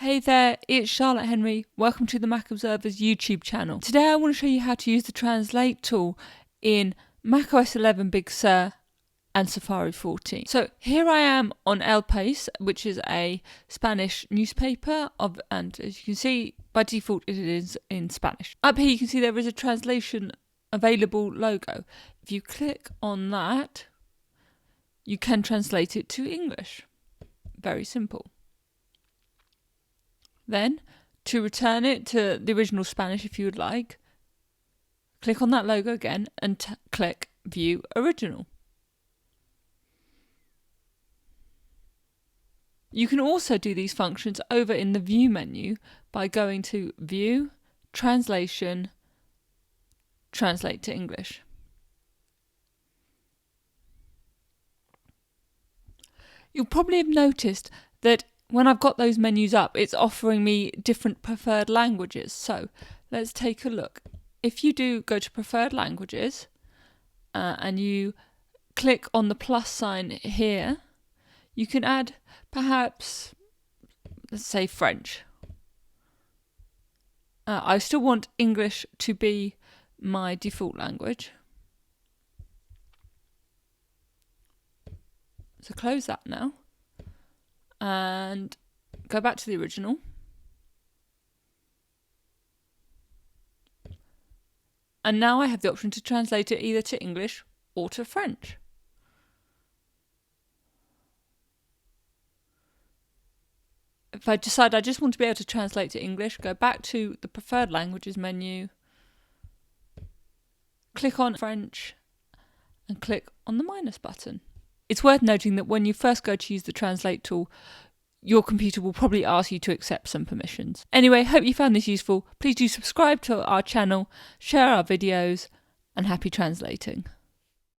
Hey there, it's Charlotte Henry. Welcome to the Mac Observer's YouTube channel. Today I want to show you how to use the Translate tool in macOS 11 Big Sur and Safari 14. So here I am on El País, which is a Spanish newspaper, and as you can see, by default it is in Spanish. Up here you can see there is a translation available logo. If you click on that, you can translate it to English. Very simple. Then, to return it to the original Spanish if you would like, click on that logo again and click View Original. You can also do these functions over in the View menu by going to View, Translation, Translate to English. You'll probably have noticed that when I've got those menus up, it's offering me different preferred languages. So let's take a look. If you do go to preferred languages and you click on the plus sign here, you can add perhaps, let's say French. I still want English to be my default language. So close that now. And go back to the original. And now I have the option to translate it either to English or to French. If I decide I just want to be able to translate to English, go back to the preferred languages menu, click on French, and click on the minus button. It's worth noting that when you first go to use the Translate tool, your computer will probably ask you to accept some permissions. Anyway, hope you found this useful. Please do subscribe to our channel, share our videos, and happy translating.